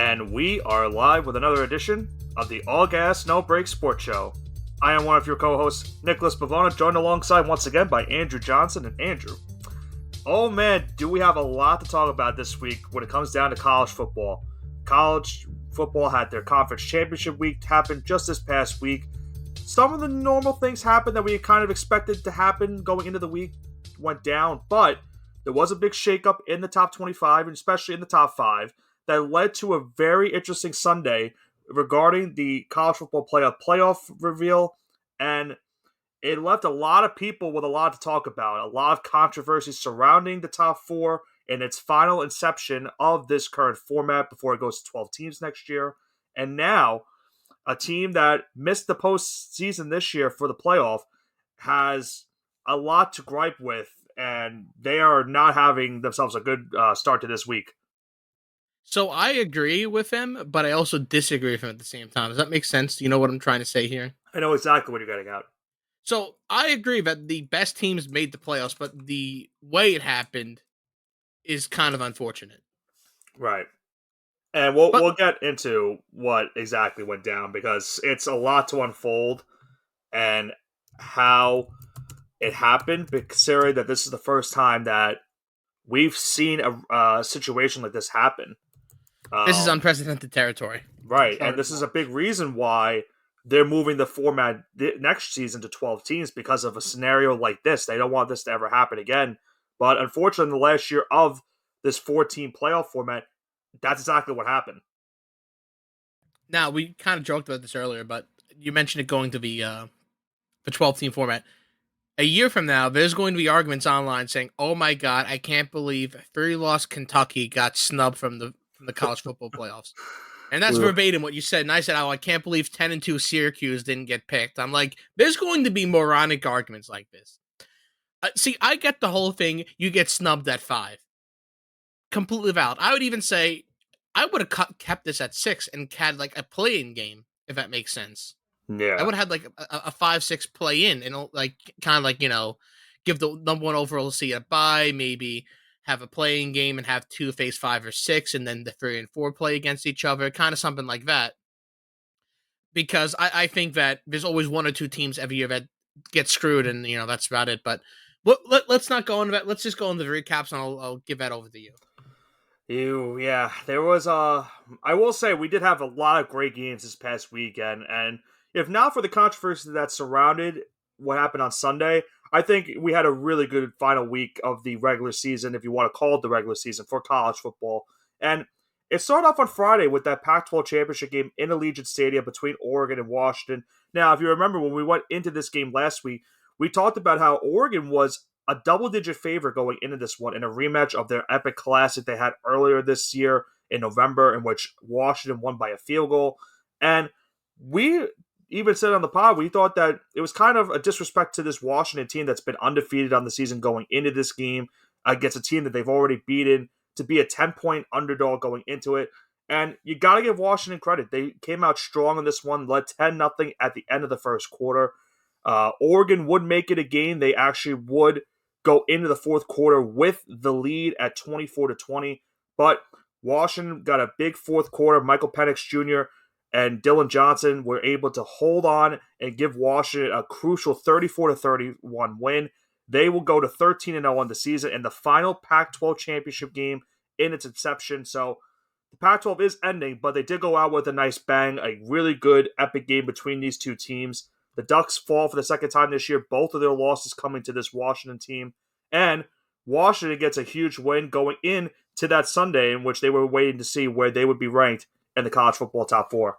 and we are live with another edition of the All Gas No Break Sports Show. I am one of your co-hosts, Nicholas Pavona, joined alongside once again by Andrew Johnson. And Andrew, oh man, do we have a lot to talk about this week when it comes down to college football. College football had their conference championship week happen just this past week. Some of the normal things happened that we kind of expected to happen going into the week went down, but there was a big shakeup in the top 25, and especially in the top 5, that led to a very interesting Sunday regarding the college football playoff reveal, and it left a lot of people with a lot to talk about, a lot of controversy surrounding the top 4 and its final inception of this current format before it goes to 12 teams next year. And now, a team that missed the postseason this year for the playoff has a lot to gripe with, and they are not having themselves a good start to this week. So I agree with him, but I also disagree with him at the same time. Does that make sense? Do you know what I'm trying to say here? I know exactly what you're getting at. So I agree that the best teams made the playoffs, but the way it happened is kind of unfortunate. Right. And we'll But get into what exactly went down because it's a lot to unfold and how it happened, considering that this is the first time that we've seen a situation like this happen. this is unprecedented territory. Right, and this is a big reason why they're moving the format next season to 12 teams because of a scenario like this. They don't want this to ever happen again. But unfortunately, in the last year of this 14 playoff format, that's exactly what happened. Now, we kind of joked about this earlier, but you mentioned it going to the 12-team format. A year from now, there's going to be arguments online saying, "Oh my God, I can't believe 3-loss Kentucky got snubbed from the college football playoffs." And that's verbatim what you said. And I said, "Oh, I can't believe 10-2 Syracuse didn't get picked." I'm like, there's going to be moronic arguments like this. See, I get the whole thing. You get snubbed at 5. Completely valid. I would even say I would have kept this at 6 and had like a play-in game, if that makes sense. Yeah. I would have had like a 5-6 play-in and like kind of like, give the number 1 overall seed a bye, maybe have a playing game and have 2 face 5 or 6, and then the 3 and 4 play against each other, kind of something like that. Because I think that there's always 1 or 2 teams every year that get screwed, and that's about it. But let's not go into that. Let's just go into the recaps, and I'll give that over to you. Yeah, there was I will say we did have a lot of great games this past weekend, and if not for the controversy that surrounded what happened on Sunday, I think we had a really good final week of the regular season, if you want to call it the regular season, for college football. And it started off on Friday with that Pac-12 championship game in Allegiant Stadium between Oregon and Washington. Now, if you remember when we went into this game last week, we talked about how Oregon was a double-digit favorite going into this one in a rematch of their epic classic they had earlier this year in November, in which Washington won by a field goal. And we even said on the pod, we thought that it was kind of a disrespect to this Washington team that's been undefeated on the season going into this game against a team that they've already beaten, to be a 10-point underdog going into it. And you got to give Washington credit. They came out strong in this one, led 10-0 at the end of the first quarter. Oregon would make it a game. They actually would go into the fourth quarter with the lead at 24-20. But Washington got a big fourth quarter. Michael Penix Jr. and Dylan Johnson were able to hold on and give Washington a crucial 34-31 win. They will go to 13-0 on the season in the final Pac-12 championship game in its inception. So the Pac-12 is ending, but they did go out with a nice bang, a really good epic game between these two teams. The Ducks fall for the second time this year, both of their losses coming to this Washington team. And Washington gets a huge win going into that Sunday, in which they were waiting to see where they would be ranked in the college football top 4.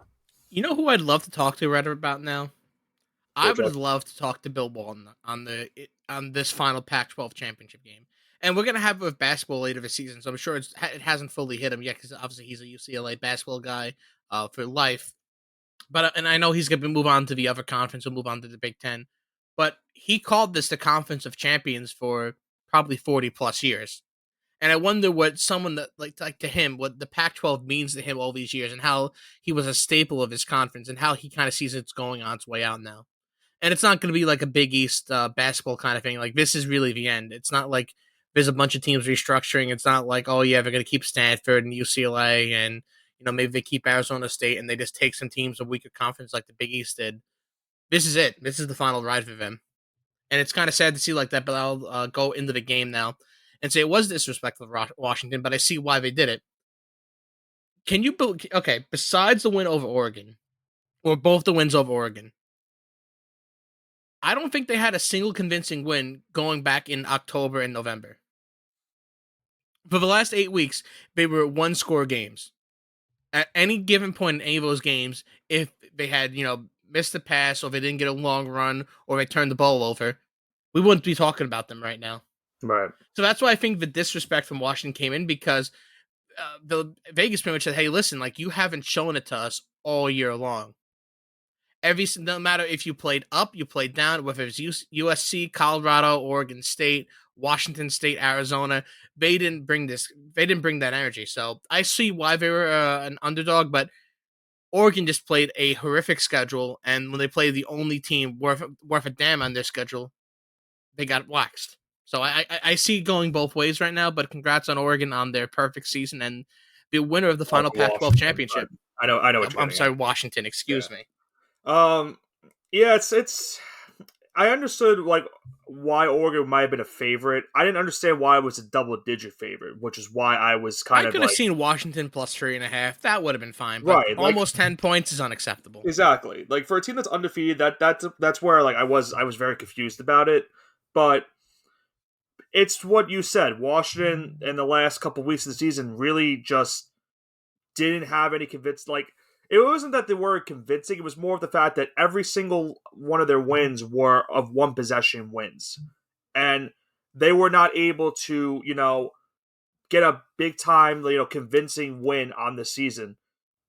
You know who I'd love to talk to right about now? I would love to talk to Bill Walton on this final Pac-12 championship game. And we're going to have it with basketball later this season, so I'm sure it hasn't fully hit him yet, because obviously he's a UCLA basketball guy for life. But and I know he's going to move on to the other conference, or move on to the Big Ten. But he called this the Conference of Champions for probably 40-plus years. And I wonder what someone that like to him, what the Pac-12 means to him all these years, and how he was a staple of his conference, and how he kind of sees it's going on its way out now. And it's not going to be like a Big East basketball kind of thing. Like, this is really the end. It's not like there's a bunch of teams restructuring. It's not like, oh yeah, they're going to keep Stanford and UCLA and maybe they keep Arizona State and they just take some teams a weaker conference like the Big East did. This is it. This is the final ride for them. And it's kind of sad to see like that Bilal go into the game now and say it was disrespectful of Washington, but I see why they did it. Can you okay? Besides the win over Oregon, or both the wins over Oregon, I don't think they had a single convincing win going back in October and November. For the last 8 weeks, they were one score games. At any given point in any of those games, if they had missed a pass or they didn't get a long run or they turned the ball over, we wouldn't be talking about them right now. Right. So that's why I think the disrespect from Washington came in, because the Vegas pretty much said, "Hey, listen, like you haven't shown it to us all year long. No matter if you played up, you played down, whether it's USC, Colorado, Oregon State, Washington State, Arizona, they didn't bring this. They didn't bring that energy. So I see why they were an underdog, but Oregon just played a horrific schedule, and when they played the only team worth a damn on their schedule, they got waxed. So I see it going both ways right now, but congrats on Oregon on their perfect season and the winner of the final Pac-12 championship. I know what you're I'm getting sorry, at. Washington. Excuse me. Um, yeah, it's. I understood like why Oregon might have been a favorite. I didn't understand why it was a double-digit favorite, which is why I was I kind of could have like, seen Washington plus 3.5. That would have been fine, but right, like almost 10 points is unacceptable. exactly. Like for a team that's undefeated, that's where like I was very confused about it. But it's what you said. Washington in the last couple weeks of the season really just didn't have any convince. Like it wasn't that they were convincing. It was more of the fact that every single one of their wins were of one possession wins, and they were not able to get a big time convincing win on the season.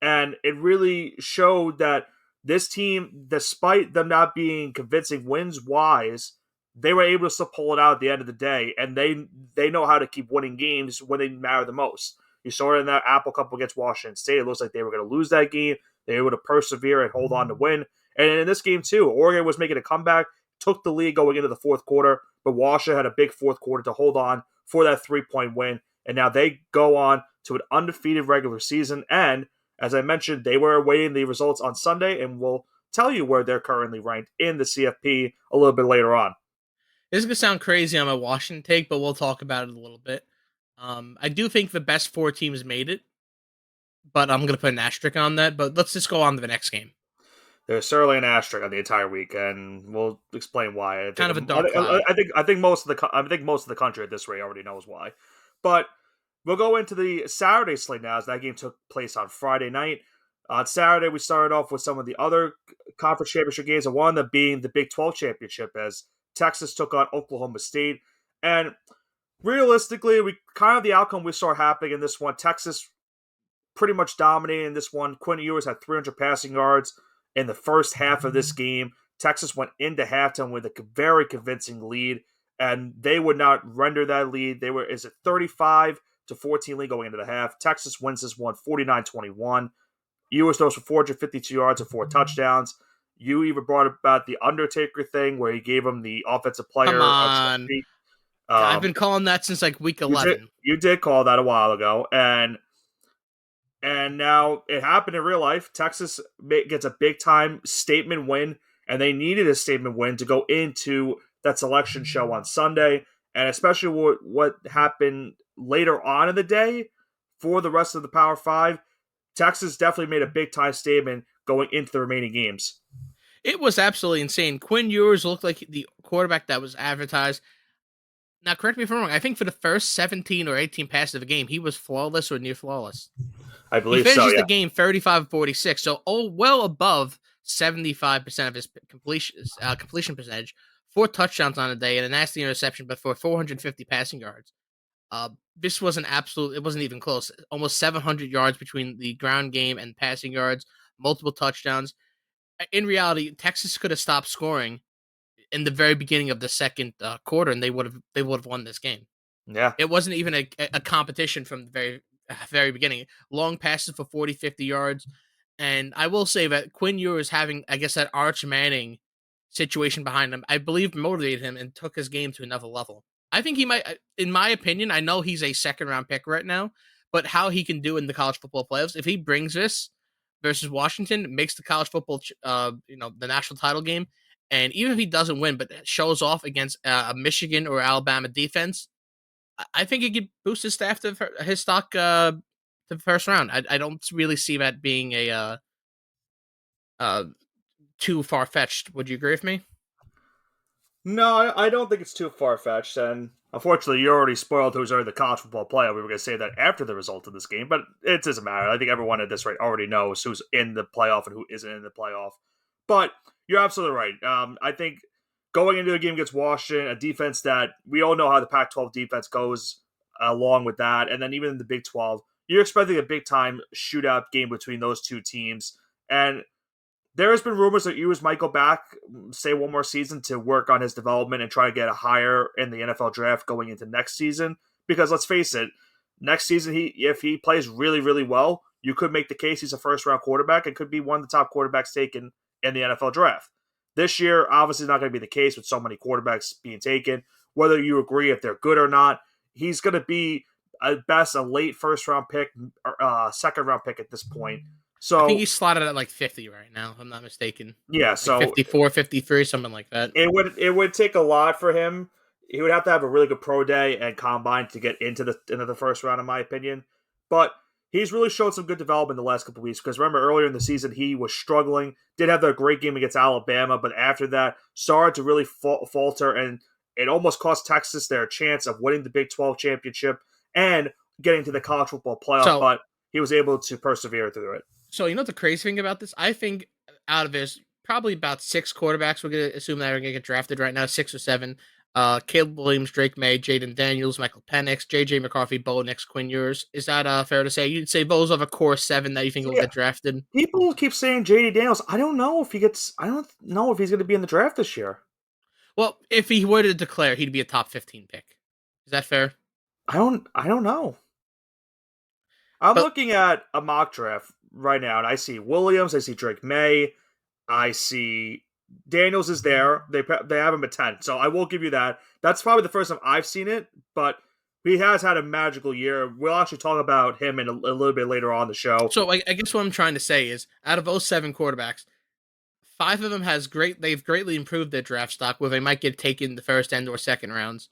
And it really showed that this team, despite them not being convincing wins wise, they were able to still pull it out at the end of the day, and they know how to keep winning games when they matter the most. You saw it in that Apple Cup against Washington State. It looks like they were going to lose that game. They were able to persevere and hold on to win. And in this game too, Oregon was making a comeback, took the lead going into the fourth quarter, but Washington had a big fourth quarter to hold on for that 3-point win. And now they go on to an undefeated regular season. And as I mentioned, they were awaiting the results on Sunday, and we'll tell you where they're currently ranked in the CFP a little bit later on. This is going to sound crazy on my Washington take, but we'll talk about it a little bit. I do think the best 4 teams made it, but I'm going to put an asterisk on that. But let's just go on to the next game. There's certainly an asterisk on the entire week, and we'll explain why. Kind of a dark cloud. I think most of the country at this rate already knows why. But we'll go into the Saturday slate now, as that game took place on Friday night. On Saturday, we started off with some of the other conference championship games, and one of them being the Big 12 championship, as Texas took on Oklahoma State. And realistically, we kind of the outcome we saw happening in this one. Texas pretty much dominating this one. Quinn Ewers had 300 passing yards in the first half of this game. Texas went into halftime with a very convincing lead, and they would not render that lead. Is it 35-14 lead going into the half. Texas wins this one 49-21. Ewers throws for 452 yards and 4 touchdowns. You even brought up about the Undertaker thing where he gave him the offensive player. Come on. I've been calling that since like week 11. You did call that a while ago, and now it happened in real life. Texas gets a big time statement win, and they needed a statement win to go into that selection show on Sunday, and especially what happened later on in the day for the rest of the Power Five. Texas definitely made a big time statement going into the remaining games. It was absolutely insane. Quinn Ewers looked like the quarterback that was advertised. Now, correct me if I'm wrong. I think for the first 17 or 18 passes of the game, he was flawless or near flawless. I believe he finishes so. Yeah. The game 35-46, so well above 75% of his completion percentage. 4 touchdowns on the day and a nasty interception, but for 450 passing yards. This was an absolute. It wasn't even close. Almost 700 yards between the ground game and passing yards. Multiple touchdowns. In reality, Texas could have stopped scoring in the very beginning of the second quarter, and they would have won this game. Yeah, it wasn't even a competition from the very beginning. Long passes for 40, 50 yards, and I will say that Quinn Ewers having, I guess, that Arch Manning situation behind him, I believe motivated him and took his game to another level. I think he might, in my opinion, I know he's a second round pick right now, but how he can do in the college football playoffs. If he brings this versus Washington, makes the college football, the national title game, and even if he doesn't win, but shows off against a Michigan or Alabama defense, I think he could boost his staff to his stock to the first round. I don't really see that being a uh, too far fetched. Would you agree with me? No, I don't think it's too far fetched. And unfortunately, you already spoiled who's already the college football player. We were going to say that after the result of this game, but it doesn't matter. I think everyone at this rate already knows who's in the playoff and who isn't in the playoff. But you're absolutely right. I think going into a game against Washington, a defense that we all know how the Pac-12 defense goes along with that, and then even in the Big 12, you're expecting a big time shootout game between those two teams. And there has been rumors that Ewers might go back, say one more season, to work on his development and try to get a higher in the NFL draft going into next season. Because let's face it, next season, if he plays really, really well, you could make the case he's a first round quarterback and could be one of the top quarterbacks taken in the NFL draft. This year, obviously, not going to be the case with so many quarterbacks being taken. Whether you agree if they're good or not, he's going to be at best a late first round pick, second round pick at this point. I think So he's slotted at like 50 right now, if I'm not mistaken. yeah, Like so 54, 53, something like that. it would take a lot for him. He would have to have a really good pro day and combine to get into the first round, in my opinion. But he's really showed some good development the last couple of weeks. Because remember, earlier in the season, he was struggling. Did have that great game against Alabama, but after that, started to really falter, and it almost cost Texas their chance of winning the Big 12 championship and getting to the college football playoff. So, But he was able to persevere through it. so you know the crazy thing about this? I think out of his probably about six quarterbacks, we're gonna assume that are gonna get drafted right now, 6 or 7. Caleb Williams, Drake May, Jaden Daniels, Michael Penix, JJ McCarthy, Bo Nix, Quinn Ewers. Is that fair to say? You'd say those are the core 7 that you think will Yeah, get drafted? people keep saying JD Daniels. I don't know if he gets. I don't know if he's going to be in the draft this year. Well, if he were to declare, he'd be a top 15 pick. Is that fair? I don't. I don't know. I'm But looking at a mock draft right now, and I see Williams. I see Drake May. I see Daniels is there. They have him at 10, so I will give you that. That's probably the first time I've seen it, but he has had a magical year. We'll actually talk about him in a little bit later on the show. so I guess what I'm trying to say is, out of those 7 quarterbacks, 5 of them they've greatly improved their draft stock, where they might get taken the first and or second rounds.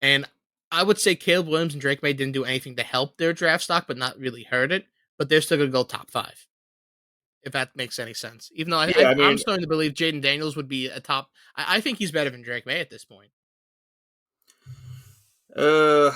And I would say Caleb Williams and Drake May didn't do anything to help their draft stock, but not really hurt it. But they're still gonna go top 5, if that makes any sense. Even though Yeah, I I'm mean, starting to believe Jaden Daniels would be a top. I think he's better than Drake May at this point. uh,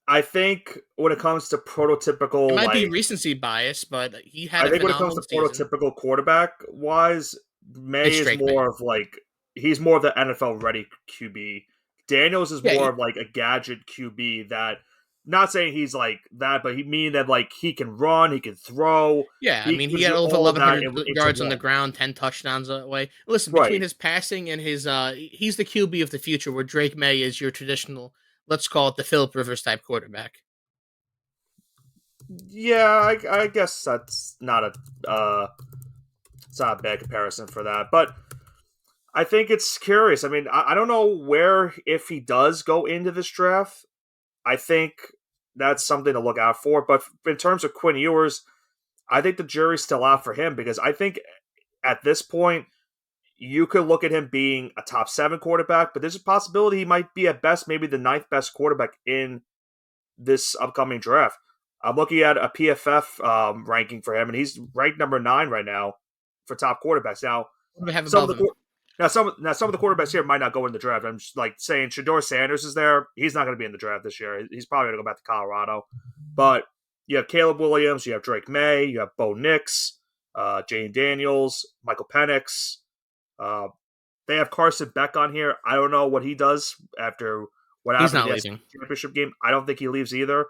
I think when it comes to It prototypical, might be like recency bias, but he had I a think when it comes phenomenal to season. prototypical quarterback wise, May It's is Drake May. more of like he's more of the NFL ready QB. Daniels is Yeah, more of like a gadget QB that not saying he's like that, but he mean that like he can run, he can throw, yeah. I he mean, can he had do over all of that 1,100 into yards on the one. ground, 10 touchdowns away. Listen, between Right. his passing and his, he's the QB of the future, where Drake May is your traditional, let's call it the Philip Rivers type quarterback. Yeah, I guess that's not it's not a bad comparison for that. But I think it's curious. I mean, I don't know where if he does go into this draft. I think that's something to look out for. But in terms of Quinn Ewers, I think the jury's still out for him because I think at this point you could look at him being a top 7 quarterback, but there's a possibility he might be at best maybe the ninth best quarterback in this upcoming draft. I'm looking at a PFF ranking for him, and he's ranked number 9 right now for top quarterbacks. Now, What do we have some of above the him? some of the quarterbacks here might not go in the draft. I'm just like saying Shador Sanders is there. He's not going to be in the draft this year. He's probably going to go back to Colorado. But you have Caleb Williams, you have Drake May, you have Bo Nix, Jane Daniels, Michael Penix. Uh, they have Carson Beck on here. I don't know what he does after what He's happened in not the leaving. championship game. I don't think he leaves either.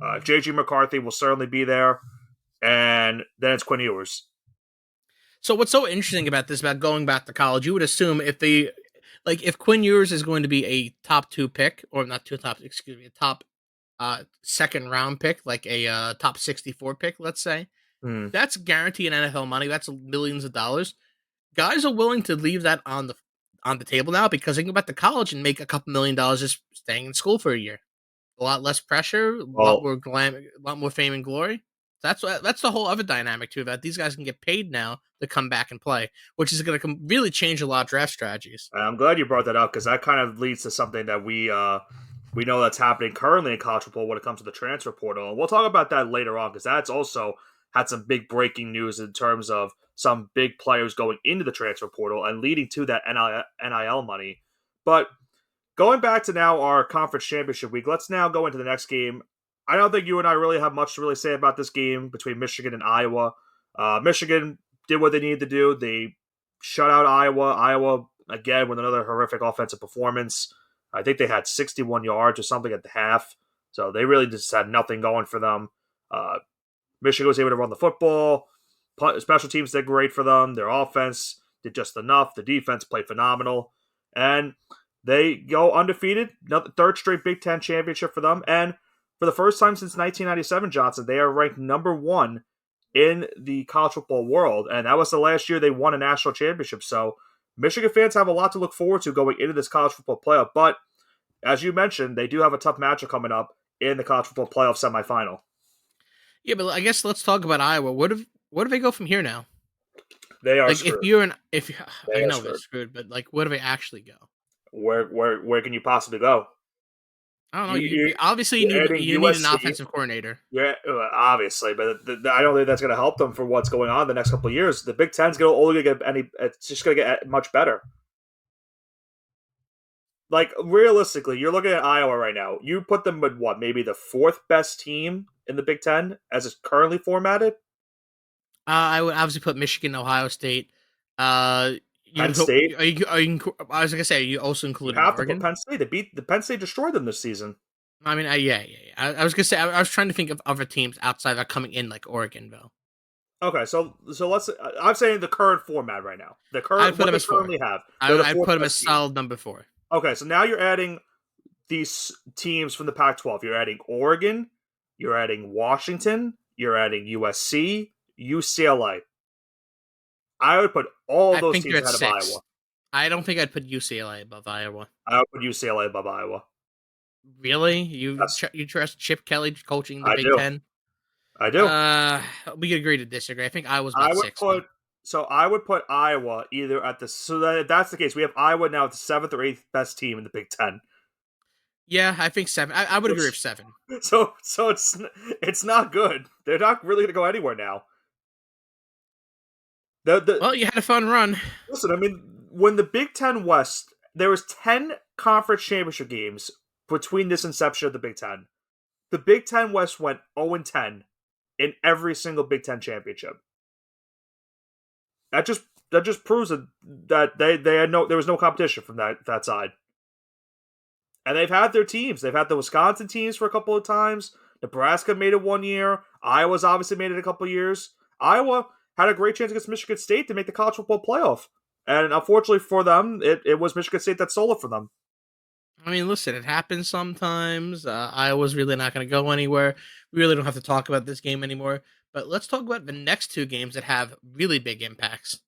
JG McCarthy will certainly be there. And then it's Quinn Ewers. So what's so interesting about this, about going back to college, you would assume if the like if Quinn Ewers is going to be a top 2 pick, or not two top, excuse me, a top second round pick, like a top 64 pick, let's say, Hmm. that's guaranteed NFL money. That's millions of dollars. Guys are willing to leave that on the table now because they can go back to college and make a couple $1 million just staying in school for a year. a lot less pressure, a lot Well, more a lot more fame and glory. That's the whole other dynamic too. That these guys can get paid now to come back and play, which is going to really change a lot of draft strategies. I'm glad you brought that up because that kind of leads to something that we know that's happening currently in college football when it comes to the transfer portal, and we'll talk about that later on because that's also had some big breaking news in terms of some big players going into the transfer portal and leading to that NIL money. But going back to now our conference championship week, let's now go into the next game. I don't think you and I really have much to really say about this game between Michigan and Iowa. Michigan did what they needed to do. They shut out Iowa. Iowa, again, with another horrific offensive performance. I think they had 61 yards or something at the half. So they really just had nothing going for them. Uh, Michigan was able to run the football. Special teams did great for them. Their offense did just enough. The defense played phenomenal. And they go undefeated. Third straight Big Ten championship for them. And for the first time since 1997, Johnson, they are ranked number one in the college football world. And that was the last year they won a national championship. So Michigan fans have a lot to look forward to going into this college football playoff. But as you mentioned, they do have a tough matchup coming up in the college football playoff semifinal. Yeah, but I guess let's talk about Iowa. Where do they go from here now? They are Like screwed. if They I are know they're screwed. screwed, but like where do they actually go? Where can you possibly go? I don't know. You Obviously you're adding you need an USC. offensive coordinator. Yeah, obviously, but I don't think that's going to help them for what's going on the next couple of years. The Big Ten's going to only get any. It's just going to get much better. Like realistically, you're looking at Iowa right now. You put them with what? Maybe the fourth best team in the Big Ten as it's currently formatted. I would obviously put Michigan, Ohio State. Penn State. I was gonna say, are you also You including have to put Oregon? Penn State. They beat the Penn State destroyed them this season. I mean, yeah. I was gonna say, I was trying to think of other teams outside that coming in, like Oregon, though. Okay, so let's. I'm saying the current format right now. The I'd current put what them they as four. currently have. They're the I'd fourth put them as best team. solid number four. Okay, so now you're adding these teams from the Pac-12. You're adding Oregon, you're adding Washington, you're adding USC, UCLA. I would put all I those think they're teams at ahead of six. Iowa. I don't think I'd put UCLA above Iowa. I would put UCLA above Iowa. Really? Yes, You trust Chip Kelly coaching the I Big do. Ten? I do. We could agree to disagree. I think Iowa's I about would six, though. put I would put Iowa either at the so that if that's the case, we have Iowa now at the seventh or eighth best team in the Big Ten. Yeah, I think seven. I would agree with Which seven. so it's not good. They're not really going to go anywhere now. The Well, you had a fun run. Listen, I mean, when the Big Ten West, there was 10 conference championship games between this inception of the Big Ten. The Big Ten West went 0-10 in every single Big Ten championship. That just proves that they had no there was no competition from that side. And they've had their teams. They've had the Wisconsin teams for a couple of times. Nebraska made it 1 year. Iowa's obviously made it a couple of years. Iowa had a great chance against Michigan State to make the college football playoff. And unfortunately for them, it was Michigan State that stole it from them. I mean, listen, it happens sometimes. Iowa's really not going to go anywhere. We really don't have to talk about this game anymore. But let's talk about the next two games that have really big impacts.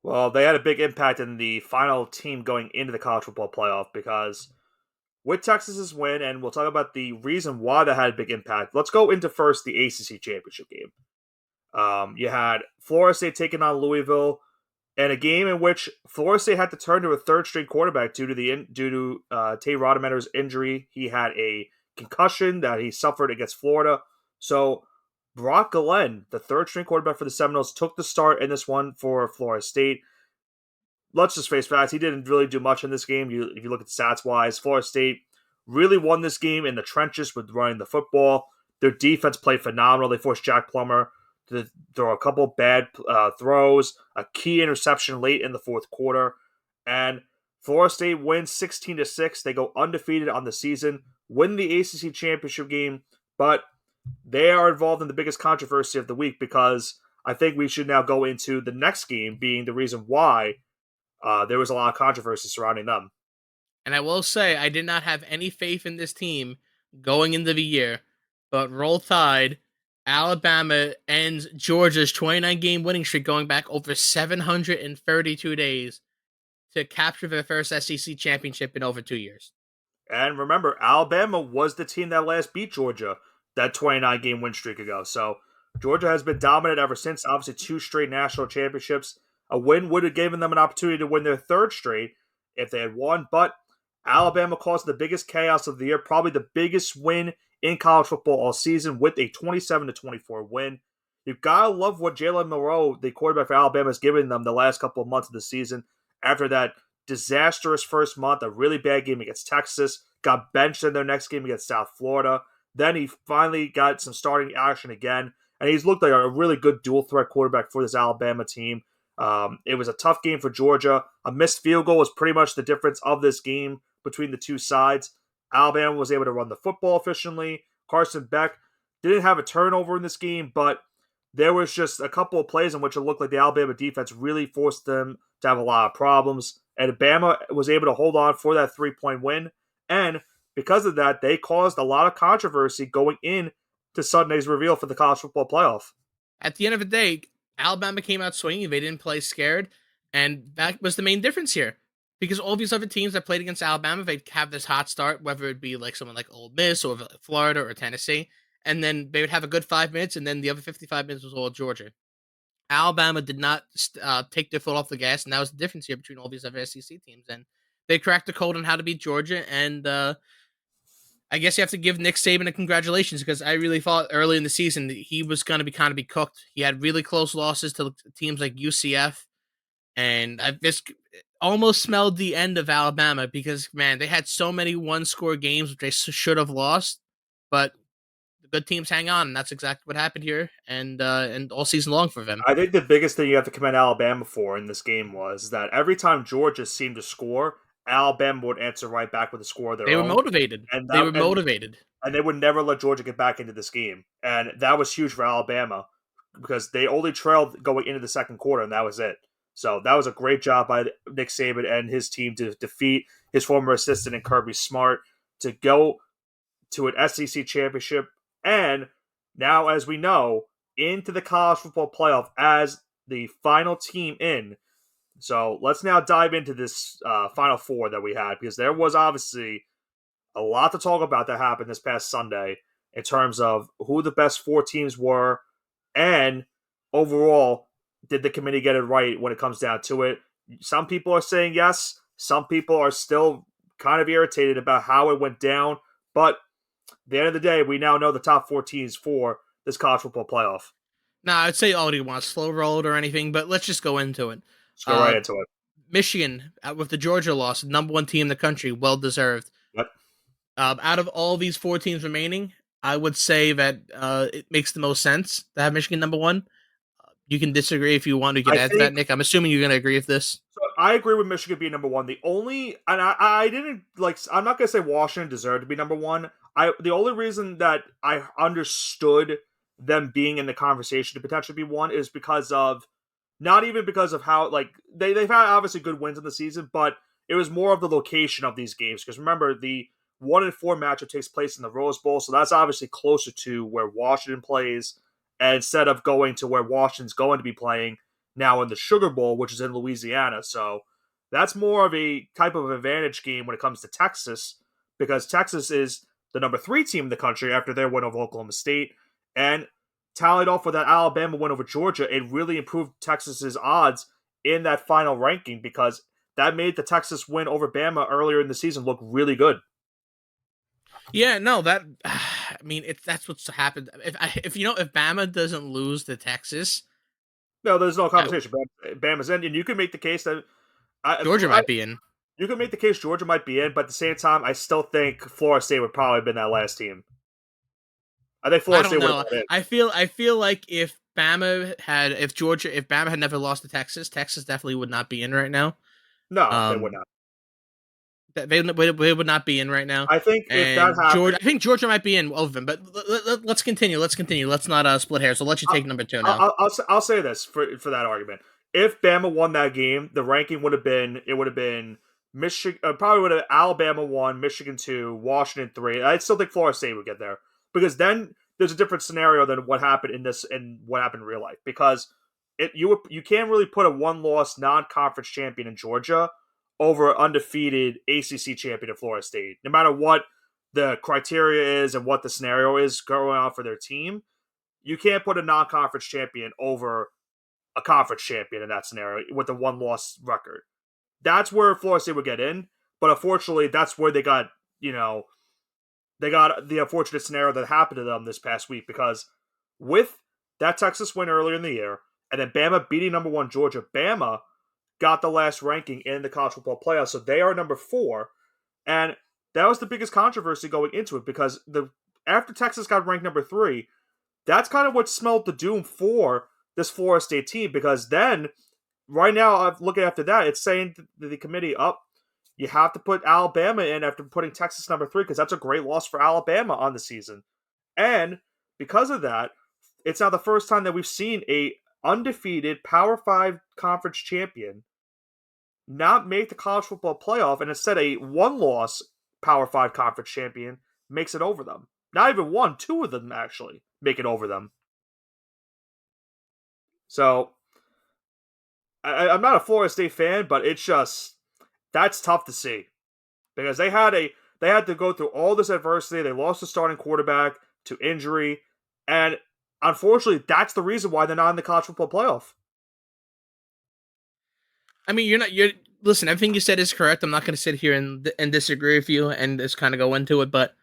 Well, they had a big impact in the final team going into the college football playoff because with Texas's win, and we'll talk about the reason why that had a big impact. Let's go into first the ACC championship game. You had Florida State taking on Louisville, and a game in which Florida State had to turn to a third string quarterback due to Tay Rodemaker's injury. He had a concussion that he suffered against Florida. So Brock Glenn, the third string quarterback for the Seminoles, took the start in this one for Florida State. Let's just face facts. He didn't really do much in this game. If you look at the stats wise, Florida State really won this game in the trenches with running the football. Their defense played phenomenal. They forced Jack Plummer to throw a couple bad throws, a key interception late in the fourth quarter, and Florida State wins 16-6. They go undefeated on the season, win the ACC championship game, but they are involved in the biggest controversy of the week because I think we should now go into the next game being the reason why there was a lot of controversy surrounding them. And I will say, I did not have any faith in this team going into the year, but roll tide. Alabama ends Georgia's 29-game winning streak going back over 732 days to capture their first SEC championship in over 2 years. And remember, Alabama was the team that last beat Georgia that 29 game win streak ago. So Georgia has been dominant ever since. Obviously, two straight national championships. A win would have given them an opportunity to win their third straight if they had won. But Alabama caused the biggest chaos of the year, probably the biggest win in college football all season with a 27-24 win. You've got to love what Jalen Milroe, the quarterback for Alabama, has given them the last couple of months of the season after that disastrous first month, a really bad game against Texas, got benched in their next game against South Florida. Then he finally got some starting action again, and he's looked like a really good dual threat quarterback for this Alabama team. It was a tough game for Georgia. A missed field goal was pretty much the difference of this game between the two sides. Alabama was able to run the football efficiently. Carson Beck didn't have a turnover in this game, but there was just a couple of plays in which it looked like the Alabama defense really forced them to have a lot of problems. And Bama was able to hold on for that 3-point win. And because of that, they caused a lot of controversy going in to Sunday's reveal for the college football playoff. At the end of the day, Alabama came out swinging. They didn't play scared. And that was the main difference here. Because all these other teams that played against Alabama, they'd have this hot start, whether it be like someone like Ole Miss or Florida or Tennessee. And then they would have a good 5 minutes, and then the other 55 minutes was all Georgia. Alabama did not take their foot off the gas, and that was the difference here between all these other SEC teams. And they cracked the code on how to beat Georgia, and I guess you have to give Nick Saban a congratulations because I really thought early in the season that he was going to be cooked. He had really close losses to teams like UCF, and I just almost smelled the end of Alabama because, man, they had so many one-score games which they should have lost, but the good teams hang on, and that's exactly what happened here, and all season long for them. I think the biggest thing you have to commend Alabama for in this game was that every time Georgia seemed to score, Alabama would answer right back with a score of their They were own. motivated. And they would never let Georgia get back into this game. And that was huge for Alabama because they only trailed going into the second quarter, and that was it. So that was a great job by Nick Saban and his team to defeat his former assistant and Kirby Smart to go to an SEC championship. And now, as we know, into the college football playoff as the final team in. So let's now dive into this Final Four that we had because there was obviously a lot to talk about that happened this past Sunday in terms of who the best four teams were and overall, did the committee get it right when it comes down to it? Some people are saying yes. Some people are still kind of irritated about how it went down. But at the end of the day, we now know the top four teams for this college football playoff. Nah, I'd say, oh, do you want to slow roll it or anything? But let's just go into it. Let's go right into it. Michigan, with the Georgia loss, number one team in the country, well deserved. Yep. Out of all these four teams remaining, I would say that it makes the most sense to have Michigan number one. You can disagree if you want. You can add to that, Nick. I'm assuming you're going to agree with this. So I agree with Michigan being number one. The only, and I didn't like. I'm not going to say Washington deserved to be number one. The only reason that I understood them being in the conversation to potentially be one is because of not even because of how like they've had obviously good wins in the season, but it was more of the location of these games. Because remember, the 1-4 matchup takes place in the Rose Bowl, so that's obviously closer to where Washington plays. Instead of going to where Washington's going to be playing now in the Sugar Bowl, which is in Louisiana. So that's more of a type of advantage game when it comes to Texas, because Texas is the number 3 team in the country after their win over Oklahoma State. And tallied off with that Alabama win over Georgia, it really improved Texas's odds in that final ranking because that made the Texas win over Bama earlier in the season look really good. Yeah, no, that I mean, that's what's happened. If Bama doesn't lose to Texas, no, there's no conversation. Bama's in, and you can make the case that Georgia might be in. You can make the case Georgia might be in, but at the same time, I still think Florida State would probably have been that last team. I think Florida State would have been in. I feel like if Bama had never lost to Texas, Texas definitely would not be in right now. No, they would not. They would not be in right now. I think if that happened, I think Georgia might be in all of them. But let's continue. Let's not split hairs. So let you take number 2 now. I'll say this for that argument. If Bama won that game, the ranking would have been Michigan. Probably would have Alabama 1, Michigan 2, Washington 3. I still think Florida State would get there because then there's a different scenario than what happened in what happened in real life. Because you can't really put a 1-loss non-conference champion in Georgia over undefeated ACC champion of Florida State. No matter what the criteria is and what the scenario is going on for their team, you can't put a non-conference champion over a conference champion in that scenario with a one-loss record. That's where Florida State would get in, but unfortunately, that's where they got, they got the unfortunate scenario that happened to them this past week because with that Texas win earlier in the year, and then Bama beating number one Georgia, Bama got the last ranking in the college football playoffs, so they are number 4, and that was the biggest controversy going into it because after Texas got ranked number 3, that's kind of what smelled the doom for this Florida State team because then, right now, I'm looking after that, it's saying to the committee, up, you have to put Alabama in after putting Texas number 3 because that's a great loss for Alabama on the season. And because of that, it's now the first time that we've seen a undefeated Power 5 conference champion not make the college football playoff, and instead a one-loss Power 5 conference champion makes it over them. Not even one, 2 of them actually make it over them. So, I'm not a Florida State fan, but it's just, that's tough to see. Because they had to go through all this adversity. They lost the starting quarterback to injury, and unfortunately, that's the reason why they're not in the college football playoff. I mean, listen, everything you said is correct. I'm not going to sit here and disagree with you and just kind of go into it, but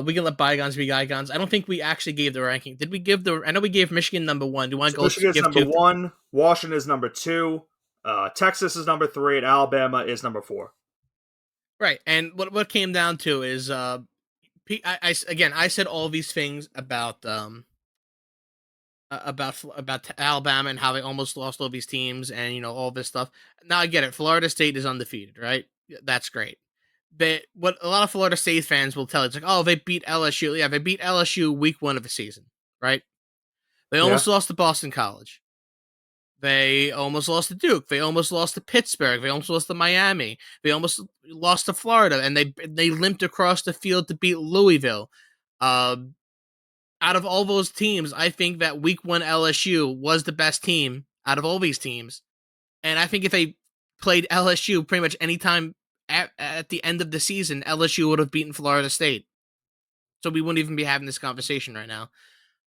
we can let bygones be bygones. I don't think we actually gave the ranking. Did we give I know we gave Michigan number 1. Do you want to go Michigan is give number 2? 1, Washington is number 2, Texas is number 3, and Alabama is number 4. Right, and what came down to is I said all these things about Alabama and how they almost lost all these teams and all this stuff. Now I get it. Florida State is undefeated, right? That's great. What a lot of Florida State fans will tell you, it's like, oh, they beat LSU. Yeah, they beat LSU week 1 of the season, right? They Yeah. almost lost to Boston College. They almost lost to Duke. They almost lost to Pittsburgh. They almost lost to Miami. They almost lost to Florida, and they limped across the field to beat Louisville. Out of all those teams, I think that week 1 LSU was the best team out of all these teams. And I think if they played LSU pretty much any time at the end of the season, LSU would have beaten Florida State. So we wouldn't even be having this conversation right now.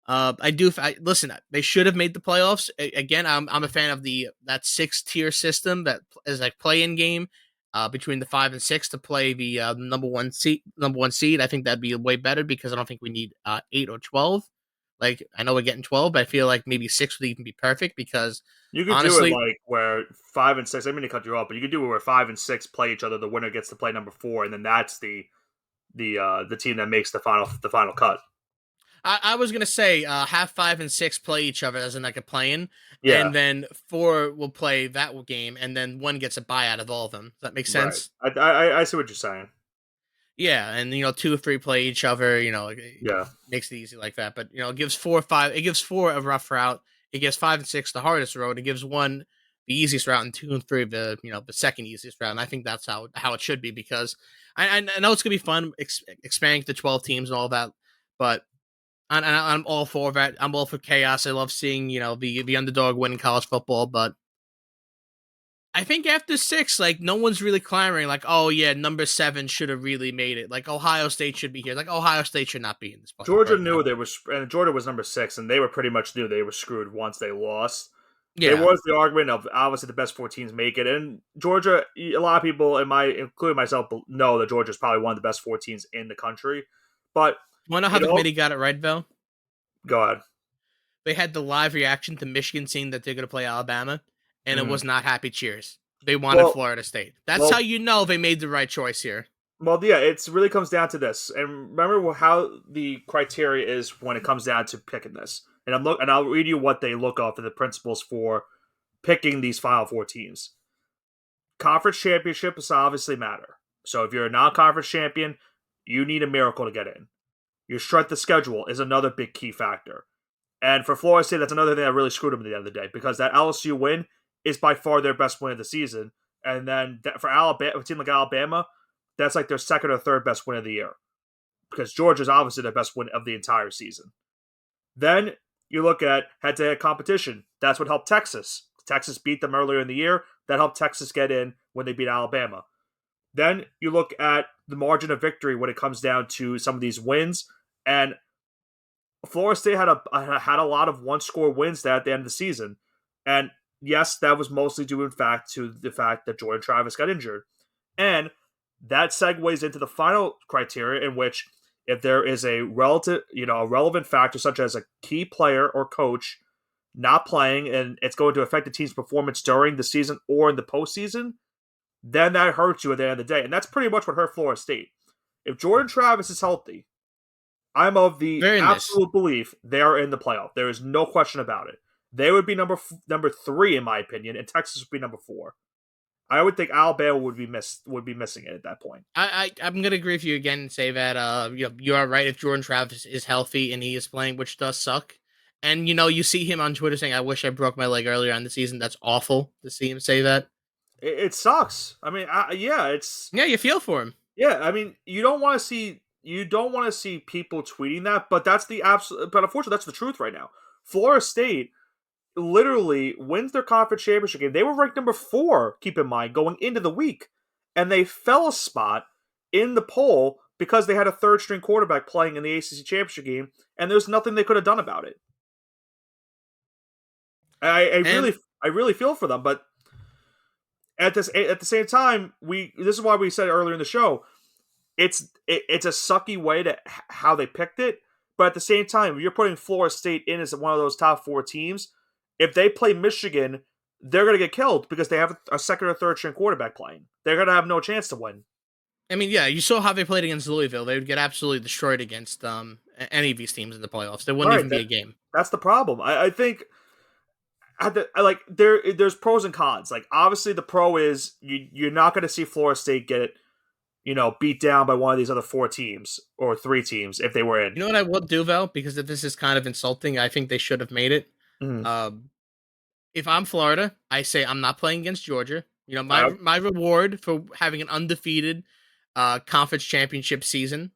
Listen, they should have made the playoffs. Again, I'm a fan of that 6-tier system that is like play-in game between the 5 and 6 to play the number one seed. I think that'd be way better because I don't think we need 8 or 12. Like, I know we're getting 12, but I feel like maybe 6 would even be perfect because You could do it honestly, like where 5 and 6. I mean to cut you off, but you could do it where 5 and 6 play each other. The winner gets to play number 4, and then that's the team that makes the final cut. I was gonna say have 5 and 6 play each other as in like a play-in, Yeah, and then 4 will play that game, and then 1 gets a bye out of all of them. Does that make right. sense? I see what you're saying. Yeah, and 2 or 3 play each other. It Yeah, makes it easy like that. But it gives 4 or 5. It gives 4 a rough route. It gives 5 and 6 the hardest road. It gives 1 the easiest route, and 2 and 3 the second easiest route. And I think that's how it should be because I know it's gonna be fun expanding to 12 teams and all that, but I'm all for that. I'm all for chaos. I love seeing the underdog win in college football, but I think after 6, like no one's really clamoring like, oh yeah, number 7 should have really made it. Like Ohio State should be here. Like Ohio State should not be in this playoff Georgia right knew now. they were, and Georgia was number 6, and they were pretty much knew they were screwed once they lost. There Yeah, was the argument of obviously the best 4 teams make it, and Georgia. A lot of people, including myself, know that Georgia is probably one of the best 4 teams in the country. But want to know how it the all committee got it right, though? go ahead. They had the live reaction to Michigan seeing that they're going to play Alabama, and it Mhm. was not happy cheers. They wanted Well, Florida State. That's how well, you know they made the right choice here. Well, yeah, it really comes down to this, and remember how the criteria is when it comes down to picking this. And I'll read you what they look off for the principles for picking these Final Four teams. Conference championships obviously matter. So if you're a non-conference champion, you need a miracle to get in. Your strength of schedule is another big key factor. And for Florida State, that's another thing that really screwed them at the end of the day because that LSU win is by far their best win of the season. And then for Alabama, a team like Alabama, that's like their second or third best win of the year because Georgia's obviously their best win of the entire season. Then you look at head-to-head competition. That's what helped Texas. Texas beat them earlier in the year. That helped Texas get in. when they beat Alabama. Then you look at the margin of victory when it comes down to some of these wins, and Florida State had a lot of one score wins at the end of the season, and yes, that was mostly due in fact to the fact that Jordan Travis got injured, and that segues into the final criteria in which if there is a a relevant factor such as a key player or coach not playing and it's going to affect the team's performance during the season or in the postseason, then that hurts you at the end of the day, and that's pretty much what hurt Florida State. If Jordan Travis is healthy, I'm of the They're in this. absolute belief they are in the playoff. There is no question about it. They would be number 3 in my opinion, and Texas would be number 4. I would think Alabama would be missing it at that point. I'm gonna agree with you again and say that you are right if Jordan Travis is healthy and he is playing, which does suck. And you see him on Twitter saying, "I wish I broke my leg earlier on the season." That's awful to see him say that. It sucks. I mean, it's Yeah, you feel for him. yeah. I mean, you don't want to see people tweeting that, but that's the absolute. But unfortunately, that's the truth right now. Florida State literally wins their conference championship game. They were ranked number 4, keep in mind, going into the week. And they fell a spot in the poll because they had a third string quarterback playing in the ACC championship game, and there's nothing they could have done about it. I really feel for them, but at the same time, this is why we said earlier in the show, it's a sucky way to how they picked it, but at the same time, if you're putting Florida State in as one of those top 4 teams, if they play Michigan, they're going to get killed because they have a second or third string quarterback playing. They're going to have no chance to win. I mean, yeah, you saw how they played against Louisville. They would get absolutely destroyed against any of these teams in the playoffs. There wouldn't even be a game. That's the problem. I think there's pros and cons. Like obviously, the pro is you're not going to see Florida State get beat down by one of these other 4 teams or 3 teams if they were in. You know what I would do, Val? Because if this is kind of insulting, I think they should have made it. Mm-hmm. If I'm Florida, I say I'm not playing against Georgia. My reward for having an undefeated conference championship season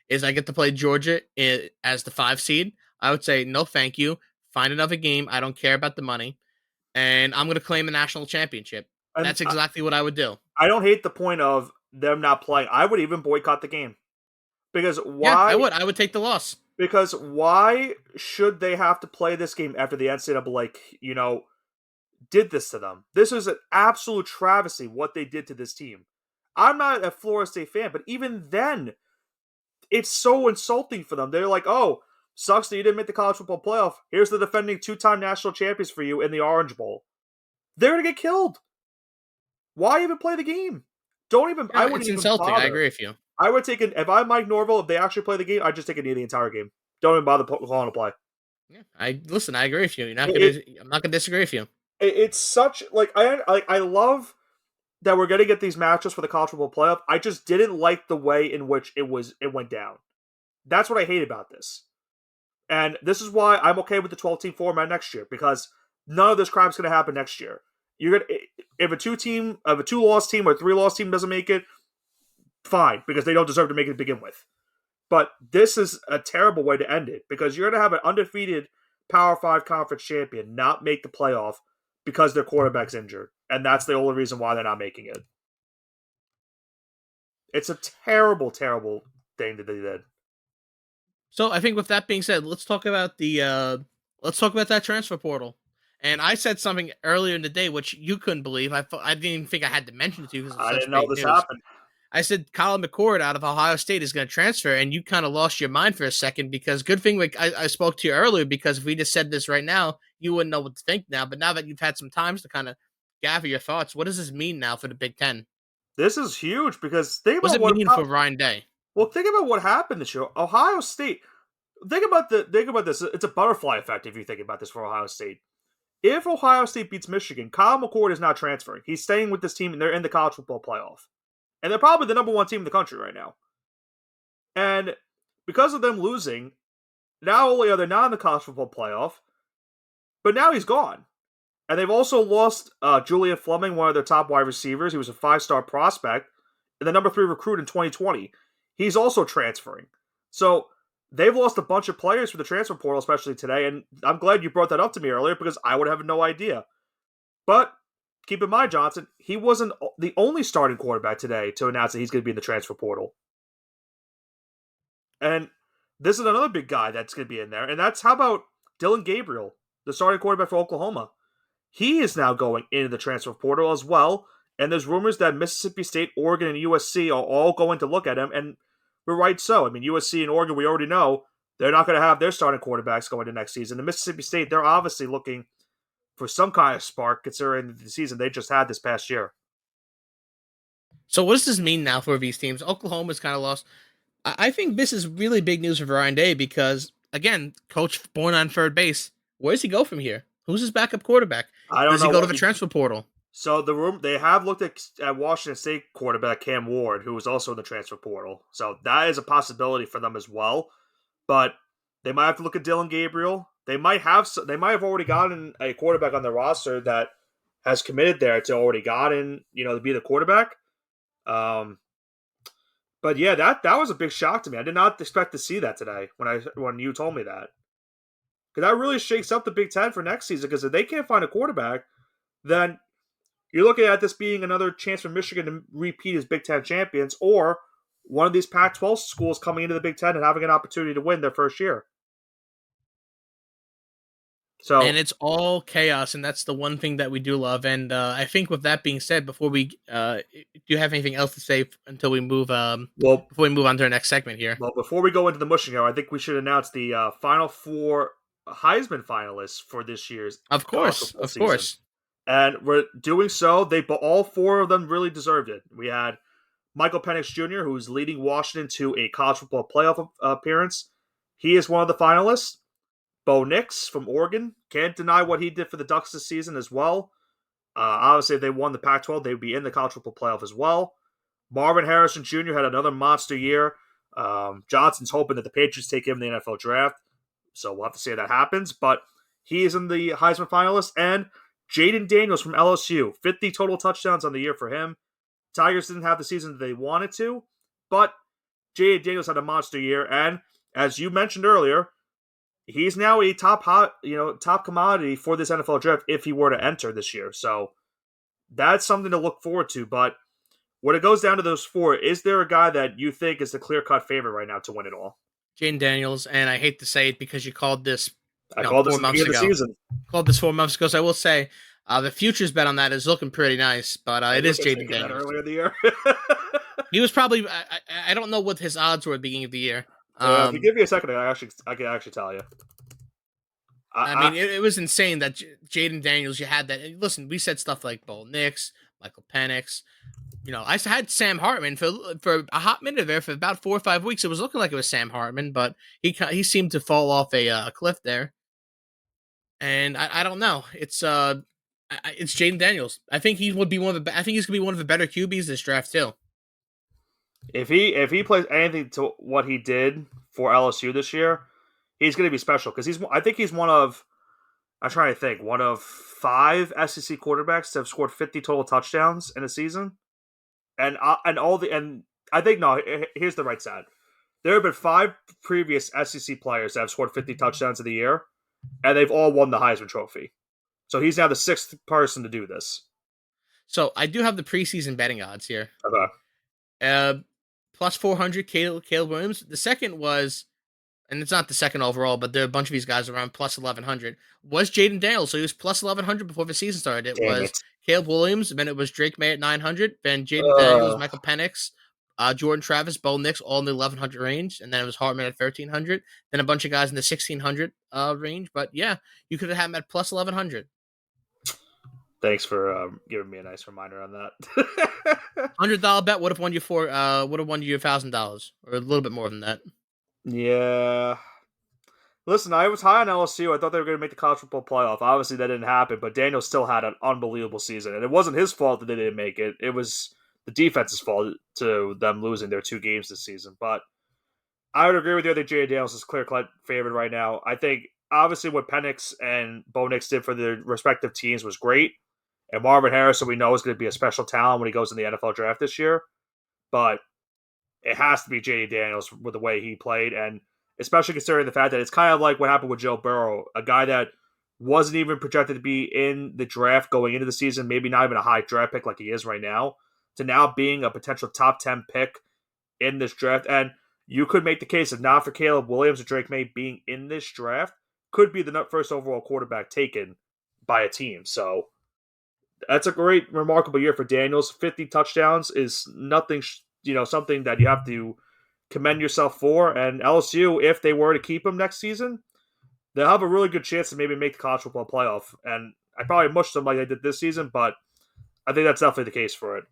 is I get to play Georgia as the 5 seed. I would say no, thank you. Find another game. I don't care about the money, and I'm going to claim the national championship. And that's exactly what I would do. I don't hate the point of them not playing. I would even boycott the game because why? Yeah, I would. I would take the loss. Because why should they have to play this game after the NCAA, did this to them? This is an absolute travesty what they did to this team. I'm not a Florida State fan, but even then, it's so insulting for them. They're like, oh, sucks that you didn't make the college football playoff. Here's the defending 2-time national champions for you in the Orange Bowl. They're going to get killed. Why even play the game? Don't even. Yeah, I wouldn't it's even insulting. bother. I agree with you. I would take if I'm Mike Norvell, if they actually play the game, I'd just take a knee the entire game. Don't even bother calling a play. Yeah, I agree with you. I'm not gonna disagree with you. It's such I love that we're gonna get these matchups for the college football playoff. I just didn't like the way in which it went down. That's what I hate about this. And this is why I'm okay with the 12-team format next year, because none of this crap's gonna happen next year. You're gonna if a 2-loss team or a 3-loss team doesn't make it, fine, because they don't deserve to make it to begin with. But this is a terrible way to end it, because you're going to have an undefeated Power 5 conference champion not make the playoff because their quarterback's injured. And that's the only reason why they're not making it. It's a terrible, terrible thing that they did. So I think with that being said, let's talk about that transfer portal. And I said something earlier in the day which you couldn't believe. I didn't even think I had to mention it to you because I didn't know this happened. I said Colin McCord out of Ohio State is going to transfer, and you kind of lost your mind for a second because good thing I spoke to you earlier, because if we just said this right now, you wouldn't know what to think now. But now that you've had some times to kind of gather your thoughts, what does this mean now for the Big Ten? This is huge because think about what does it mean for Ryan Day? Well, think about what happened this year. Ohio State. Think about this. It's a butterfly effect if you think about this for Ohio State. If Ohio State beats Michigan, Kyle McCord is not transferring. He's staying with this team, and they're in the college football playoff. And they're probably the number 1 team in the country right now. And because of them losing, not only are they not in the college football playoff, but now he's gone. And they've also lost Julian Fleming, one of their top wide receivers. He was a 5-star prospect and the number 3 recruit in 2020. He's also transferring. So they've lost a bunch of players for the transfer portal, especially today. And I'm glad you brought that up to me earlier because I would have no idea. But keep in mind, Johnson, he wasn't the only starting quarterback today to announce that he's going to be in the transfer portal. And this is another big guy that's going to be in there. And that's how about Dylan Gabriel, the starting quarterback for Oklahoma? He is now going into the transfer portal as well. And there's rumors that Mississippi State, Oregon, and USC are all going to look at him. And we're right so. I mean, USC and Oregon, we already know they're not going to have their starting quarterbacks going to next season. The Mississippi State, they're obviously looking for some kind of spark considering the season they just had this past year. So what does this mean now for these teams? Oklahoma's kind of lost. I think this is really big news for Ryan Day because, again, coach born on third base. Where does he go from here? Who's his backup quarterback? I don't Does know. he go to the transfer portal? So they have looked at Washington State quarterback Cam Ward, who was also in the transfer portal. So that is a possibility for them as well. But they might have to look at Dylan Gabriel. They might have already gotten a quarterback on their roster that has committed there to already gotten to be the quarterback. But yeah, that was a big shock to me. I did not expect to see that today when you told me that, because that really shakes up the Big Ten for next season. Because if they can't find a quarterback, then you're looking at this being another chance for Michigan to repeat as Big Ten champions, or one of these Pac-12 schools coming into the Big Ten and having an opportunity to win their first year. So, and it's all chaos, and that's the one thing that we do love. And I think with that being said, before we do you have anything else to say until we move before we move on to our next segment here? Well, before we go into the Mushing Hour, I think we should announce the final four Heisman finalists for this year's of course. And we're doing so. All four of them really deserved it. We had Michael Penix Jr., who's leading Washington to a college football playoff appearance. He is one of the finalists. Bo Nix from Oregon. Can't deny what he did for the Ducks this season as well. Obviously, if they won the Pac-12, they would be in the college football playoff as well. Marvin Harrison Jr. had another monster year. Johnson's hoping that the Patriots take him in the NFL draft. So we'll have to see if that happens. But he is in the Heisman finalists. And Jaden Daniels from LSU. 50 total touchdowns on the year for him. Tigers didn't have the season that they wanted to. But Jaden Daniels had a monster year. And as you mentioned earlier, he's now a top commodity for this NFL draft if he were to enter this year. So that's something to look forward to. But when it goes down to those four, is there a guy that you think is the clear-cut favorite right now to win it all? Jaden Daniels, and I hate to say it because you called this. I called this 4 months ago. The season. Called this 4 months ago. So I will say the futures bet on that is looking pretty nice, but it is Jaden Daniels. Earlier in the year, he was probably. I don't know what his odds were at the beginning of the year. If you give me a second, I can actually tell you. I mean, it was insane that Jaden Daniels, you had that. And listen, we said stuff like Bo Nix, Michael Penix. I had Sam Hartman for a hot minute there for about 4 or 5 weeks. It was looking like it was Sam Hartman, but he seemed to fall off a cliff there. And I don't know. It's Jaden Daniels. I think he would be I think he's gonna be one of the better QBs this draft too. If he plays anything to what he did for LSU this year, he's going to be special because I think he's one of 5 SEC quarterbacks to have scored 50 total touchdowns in a season, and I think here's the right side. There have been 5 previous SEC players that have scored 50 touchdowns in the year, and they've all won the Heisman Trophy. So he's now the 6th person to do this. So I do have the preseason betting odds here. Okay. Plus 400, Caleb Williams. The second was, and it's not the second overall, but there are a bunch of these guys around plus 1,100. Was Jaden Daniels, so he was plus 1,100 before the season started. It was Caleb Williams, then it was Drake May at 900, then Jaden Daniels, Michael Penix, Jordan Travis, Bo Nix, all in the 1,100 range, and then it was Hartman at 1,300, then a bunch of guys in the 1,600 range. But yeah, you could have had him at plus 1,100. Thanks for giving me a nice reminder on that. $100 bet would have won you $1,000, or a little bit more than that. Yeah. Listen, I was high on LSU. I thought they were going to make the college football playoff. Obviously, that didn't happen, but Daniel still had an unbelievable season, and it wasn't his fault that they didn't make it. It was the defense's fault to them losing their 2 games this season. But I would agree with you. I think Jaden Daniels is clear-cut favorite right now. I think, obviously, what Penix and Bo Nix did for their respective teams was great. And Marvin Harrison, we know, is going to be a special talent when he goes in the NFL draft this year. But it has to be Jaden Daniels with the way he played, and especially considering the fact that it's kind of like what happened with Joe Burrow, a guy that wasn't even projected to be in the draft going into the season, maybe not even a high draft pick like he is right now, to now being a potential top 10 pick in this draft. And you could make the case that not for Caleb Williams or Drake May being in this draft, could be the first overall quarterback taken by a team. So that's a great, remarkable year for Daniels. 50 touchdowns is nothing, something that you have to commend yourself for. And LSU, if they were to keep him next season, they'll have a really good chance to maybe make the college football playoff. And I probably mushed them like I did this season, but I think that's definitely the case for it.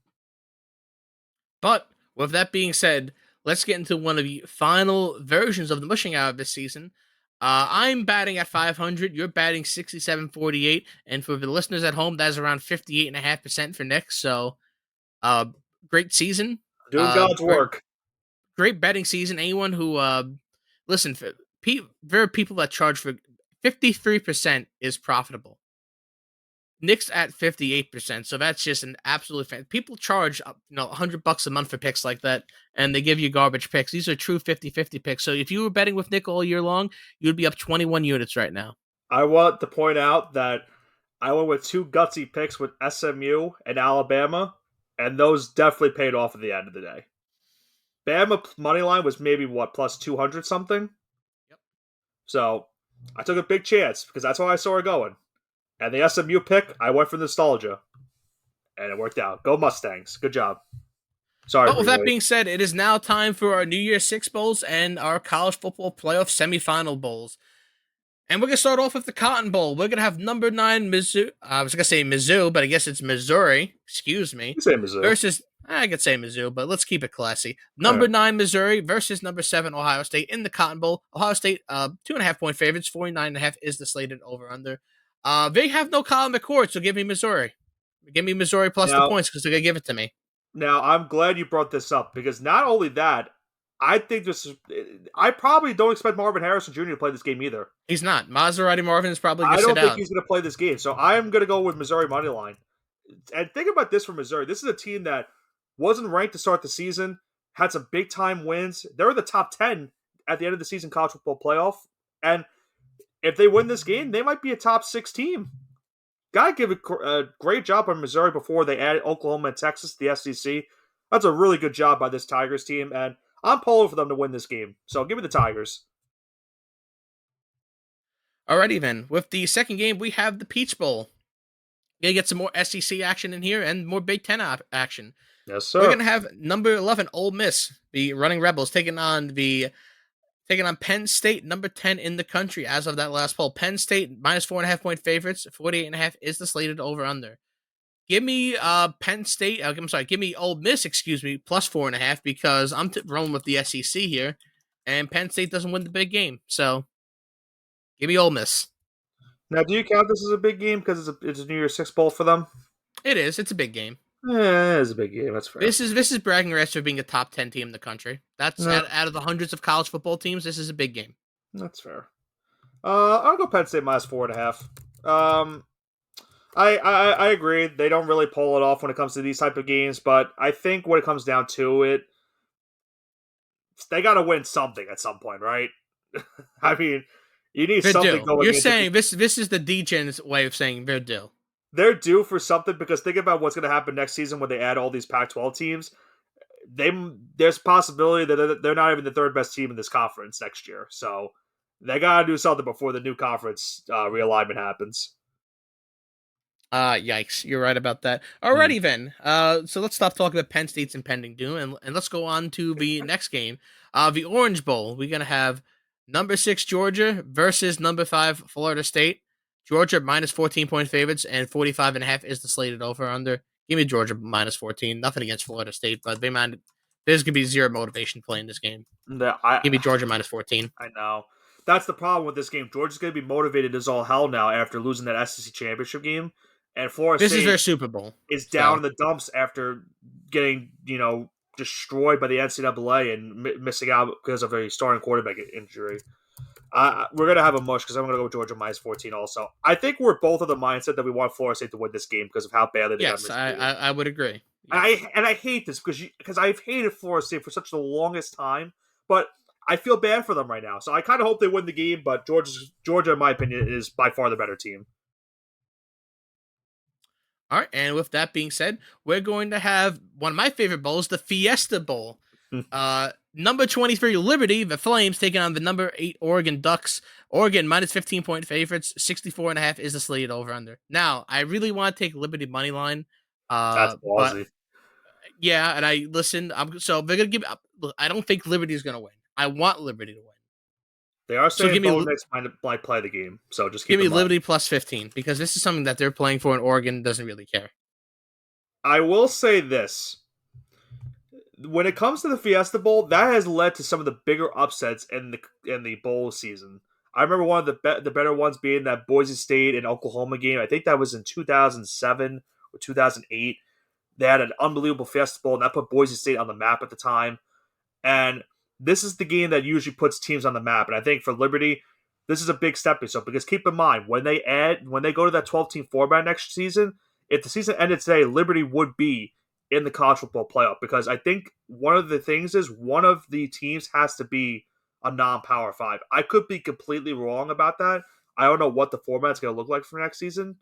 But with that being said, let's get into one of the final versions of the Mushing Hour this season. I'm batting at 500. You're batting 67.48. And for the listeners at home, that's around 58.5% for Nick. So, uh, great season. Doing God's Great, work. great betting season. Anyone who, listen, there are people that charge for 53% is profitable. Nick's at 58%, so that's just an absolute fan. People charge $100 a month for picks like that, and they give you garbage picks. These are true 50-50 picks. So if you were betting with Nick all year long, you'd be up 21 units right now. I want to point out that I went with two gutsy picks with SMU and Alabama, and those definitely paid off at the end of the day. Bama money line was maybe plus 200 something. Yep. So I took a big chance because that's why I saw it going. And the SMU pick, I went for nostalgia. And it worked out. Go Mustangs. Good job. Sorry. But with that being said, it is now time for our New Year's Six Bowls and our college football playoff semifinal bowls. And we're going to start off with the Cotton Bowl. We're going to have number 9 Mizzou. I was going to say Mizzou, but I guess it's Missouri. Excuse me. You say Mizzou. Versus, I could say Mizzou, but let's keep it classy. Number 9 Missouri versus number 7 Ohio State in the Cotton Bowl. Ohio State, 2.5 point favorites. 49.5 is the slated over under. They have no Colin McCord, so give me Missouri. Give me Missouri plus the points because they're going to give it to me. Now, I'm glad you brought this up because not only that, I think I probably don't expect Marvin Harrison Jr. to play this game either. He's not. Maserati Marvin is probably going to sit out. I don't think he's going to play this game. So I am going to go with Missouri money line. And think about this for Missouri. This is a team that wasn't ranked to start the season, had some big time wins. They're in the top 10 at the end of the season college football playoff. And if they win this game, they might be a top 6 team. Gotta give a great job on Missouri before they added Oklahoma and Texas to the SEC. That's a really good job by this Tigers team, and I'm pulling for them to win this game. So give me the Tigers. Alrighty then. With the second game, we have the Peach Bowl. Gonna get some more SEC action in here and more Big Ten action. Yes, sir. We're gonna have number 11 Ole Miss, the Running Rebels, taking on Penn State, number 10 in the country as of that last poll. Penn State minus 4.5 point favorites. 48.5 is the slated over under. Give me Penn State. I'm sorry. Give me Ole Miss. Excuse me, plus 4.5 because I'm rolling with the SEC here, and Penn State doesn't win the big game. So give me Ole Miss. Now, do you count this as a big game because it's a New Year's Six Bowl for them? It is. It's a big game. Yeah, it is a big game. That's fair. This is bragging rights for being a top 10 team in the country. That's out of the hundreds of college football teams. This is a big game. That's fair. I'll go Penn State minus 4.5. I agree. They don't really pull it off when it comes to these type of games, but I think when it comes down to it, they got to win something at some point, right? I mean, you need something going. You're saying this is the DGen's way of saying they're due. They're due for something because think about what's going to happen next season when they add all these Pac-12 teams. There's possibility that they're not even the third best team in this conference next year. So they got to do something before the new conference realignment happens. Yikes. You're right about that. Alrighty then. So let's stop talking about Penn State's impending doom and let's go on to the next game. The Orange Bowl. We're going to have number 6 Georgia versus number 5 Florida State. Georgia minus 14 point favorites and 45.5 is the slated over under. Give me Georgia minus 14. Nothing against Florida State, but there's going to be zero motivation playing this game. Give me Georgia minus 14. I know. That's the problem with this game. Georgia's going to be motivated as all hell now after losing that SEC championship game. And Florida State is their Super Bowl. Is down in the dumps after getting, destroyed by the NCAA and missing out because of a starting quarterback injury. We're going to have a mush because I'm going to go with Georgia minus 14 also. I think we're both of the mindset that we want Florida State to win this game because of how badly they got missed. Yes, I would agree. Yes. And I hate this because I've hated Florida State for such the longest time. But I feel bad for them right now. So I kind of hope they win the game, but Georgia, in my opinion, is by far the better team. All right, and with that being said, we're going to have one of my favorite bowls, the Fiesta Bowl. Number 23 Liberty, the Flames, taking on the number 8 Oregon Ducks. Oregon minus 15-point favorites, 64.5 is the slated over under. Now, I really want to take Liberty money line, That's but ballsy. yeah, and I listen. So they're gonna give. Look, I don't think Liberty is gonna win. I want Liberty to win. They are So saying Bo Nix might play the game, so just give keep me in mind. Liberty plus 15 because this is something that they're playing for, and Oregon doesn't really care. I will say this. When it comes to the Fiesta Bowl, that has led to some of the bigger upsets in the bowl season. I remember one of the better ones being that Boise State and Oklahoma game. I think that was in 2007 or 2008. They had an unbelievable Fiesta Bowl, and that put Boise State on the map at the time. And this is the game that usually puts teams on the map. And I think for Liberty, this is a big stepping stone because keep in mind when they go to that 12-team format next season, if the season ended today, Liberty would be in the college football playoff because I think one of the things is one of the teams has to be a non-power five. I could be completely wrong about that. I don't know what the format's going to look like for next season,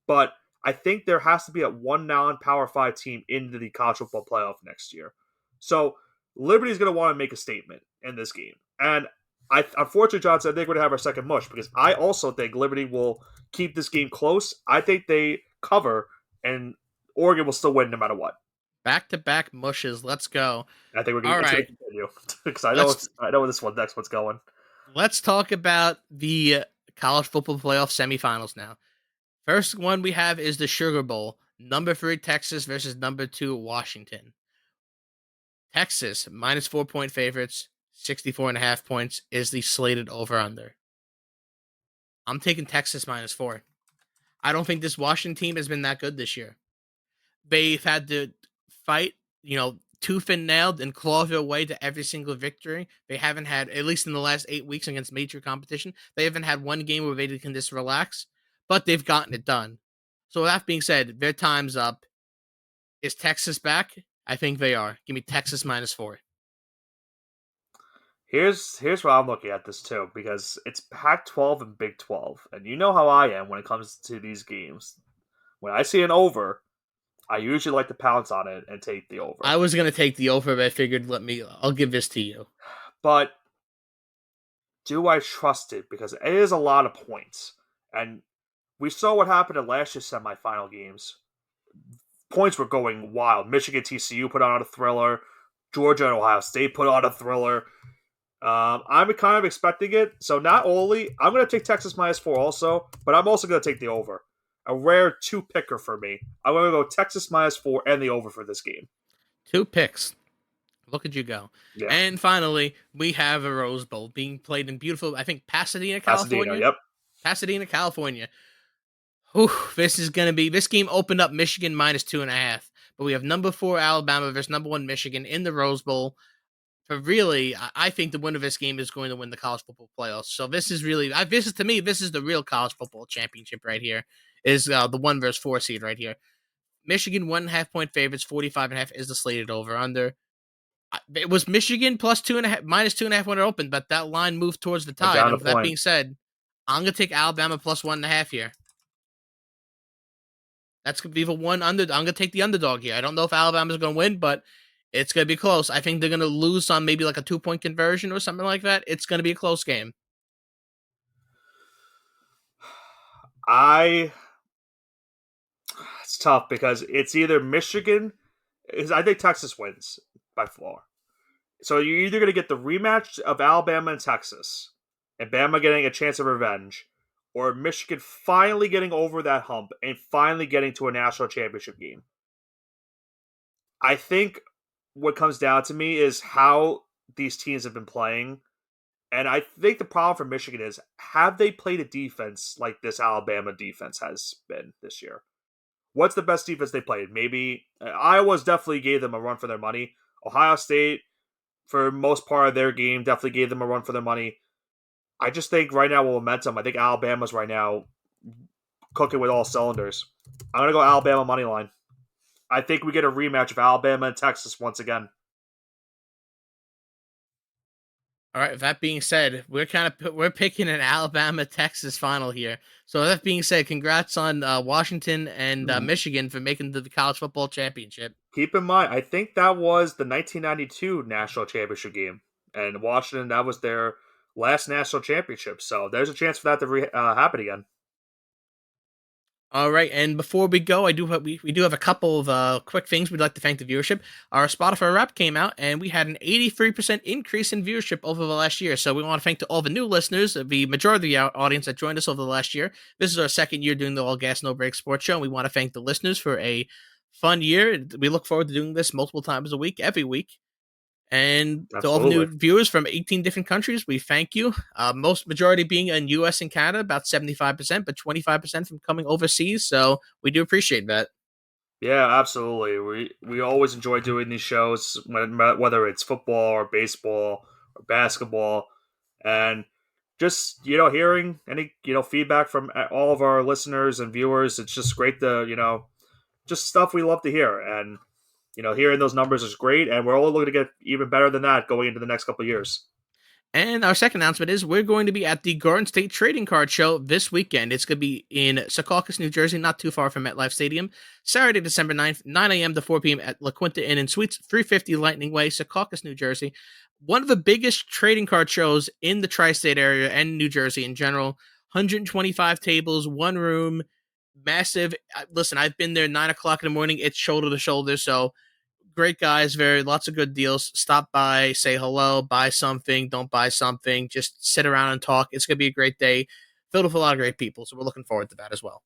but I think there has to be a one non-power five team into the college football playoff next year. So Liberty's going to want to make a statement in this game. And unfortunately, Johnson, I think we're going to have our second mush because I also think Liberty will keep this game close. I think they cover, and Oregon will still win no matter what. Back-to-back mushes. Let's go. I think we're going to continue because I know where this next one's going. Let's talk about the college football playoff semifinals now. First one we have is the Sugar Bowl. Number 3 Texas versus number 2 Washington. Texas minus 4-point favorites, 64.5 points is the slated over under. I'm taking Texas minus 4. I don't think this Washington team has been that good this year. They've had to fight, tooth and nail and claw their way to every single victory. They haven't had, at least in the last 8 weeks against major competition, they haven't had one game where they can just relax, but they've gotten it done. So with that being said, their time's up. Is Texas back? I think they are. Give me Texas minus 4. Here's where I'm looking at this too, because it's Pac-12 and Big 12, and you know how I am when it comes to these games. When I see an over, I usually like to pounce on it and take the over. I was gonna take the over, but I figured I'll give this to you. But do I trust it? Because it is a lot of points, and we saw what happened in last year's semifinal games. Points were going wild. Michigan TCU put on a thriller. Georgia and Ohio State put on a thriller. I'm kind of expecting it. So not only, I'm going to take Texas minus 4 also, but I'm also going to take the over. A rare 2-picker for me. I'm going to go Texas minus 4 and the over for this game. 2 picks. Look at you go. Yeah. And finally, we have a Rose Bowl being played in beautiful, I think, Pasadena, California. Yep. Pasadena, California. Whew, this game opened up Michigan minus 2.5, but we have number 4 Alabama versus number 1 Michigan in the Rose Bowl. But really, I think the winner of this game is going to win the college football playoffs. So this is really, this is the real college football championship right here. Is the 1 versus 4 seed right here. Michigan 1.5-point favorites, 45.5 is the slated over under. It was Michigan plus 2.5, minus 2.5 when it opened, but that line moved towards the tide. And with that being said, I'm gonna take Alabama plus 1.5 here. That's gonna be the one under. I'm gonna take the underdog here. I don't know if Alabama's gonna win, but it's gonna be close. I think they're gonna lose on maybe like a 2-point conversion or something like that. It's gonna be a close game. It's tough because it's either Michigan. I think Texas wins by 4. So you're either going to get the rematch of Alabama and Texas, and Bama getting a chance of revenge, or Michigan finally getting over that hump and finally getting to a national championship game. I think what comes down to me is how these teams have been playing. And I think the problem for Michigan is, have they played a defense like this Alabama defense has been this year? What's the best defense they played? Maybe Iowa's definitely gave them a run for their money. Ohio State, for most part of their game, definitely gave them a run for their money. I just think right now with momentum, I think Alabama's right now cooking with all cylinders. I'm going to go Alabama money line. I think we get a rematch of Alabama and Texas once again. All right. With that being said, we're picking an Alabama Texas final here. So with that being said, congrats on Washington and Michigan for making the college football championship. Keep in mind, I think that was the 1992 national championship game, and Washington, that was their last national championship. So there's a chance for that to happen again. All right, and before we go, we do have a couple of quick things we'd like to thank the viewership. Our Spotify wrap came out, and we had an 83% increase in viewership over the last year. So we want to thank to all the new listeners, the majority of the audience that joined us over the last year. This is our second year doing the All Gas No Break Sports Show, and we want to thank the listeners for a fun year. We look forward to doing this multiple times a week, every week. And to all the new Absolutely. viewers from 18 different countries, we thank you. Most majority being in US and Canada, about 75%, but 25% from coming overseas. So we do appreciate that. Yeah, absolutely. We always enjoy doing these shows, whether it's football or baseball or basketball, and just hearing any feedback from all of our listeners and viewers. It's just great to just stuff we love to hear, and hearing those numbers is great, and we're all looking to get even better than that going into the next couple of years. And our second announcement is we're going to be at the Garden State Trading Card Show this weekend. It's going to be in Secaucus, New Jersey, not too far from MetLife Stadium. Saturday, December 9th, 9 a.m. to 4 p.m. at La Quinta Inn and Suites, 350 Lightning Way, Secaucus, New Jersey. One of the biggest trading card shows in the tri-state area and New Jersey in general. 125 tables, one room, massive. Listen, I've been there 9 o'clock in the morning. It's shoulder to shoulder, so great guys, very lots of good deals. Stop by, say hello, buy something, don't buy something, just sit around and talk. It's gonna be a great day, filled with a lot of great people. So we're looking forward to that as well.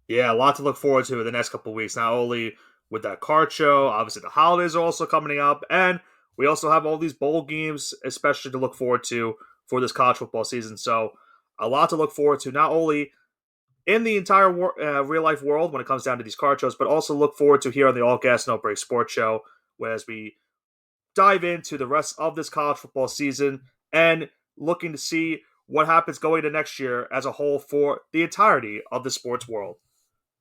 Yeah, a lot to look forward to in the next couple of weeks. Not only with that card show, obviously the holidays are also coming up, and we also have all these bowl games, especially to look forward to for this college football season. So a lot to look forward to, not only in the entire real life world when it comes down to these card shows, but also look forward to here on the All Gas No Break Sports Show, whereas we dive into the rest of this college football season and looking to see what happens going to next year as a whole for the entirety of the sports world.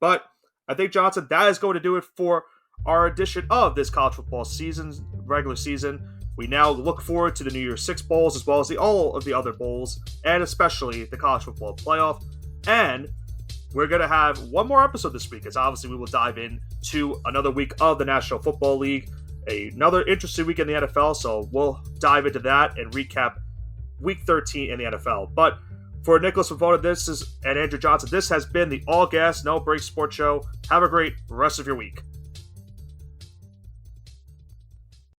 But I think, Johnson, that is going to do it for our edition of this college football season's regular season. We now look forward to the New Year's Six Bowls as well as all of the other bowls, and especially the college football playoff. And we're going to have one more episode this week, as obviously we will dive into another week of the National Football League, another interesting week in the NFL, so we'll dive into that and recap Week 13 in the NFL. But for Nicholas Pavoda, and Andrew Johnson, this has been the All Gas No Break Sports Show. Have a great rest of your week.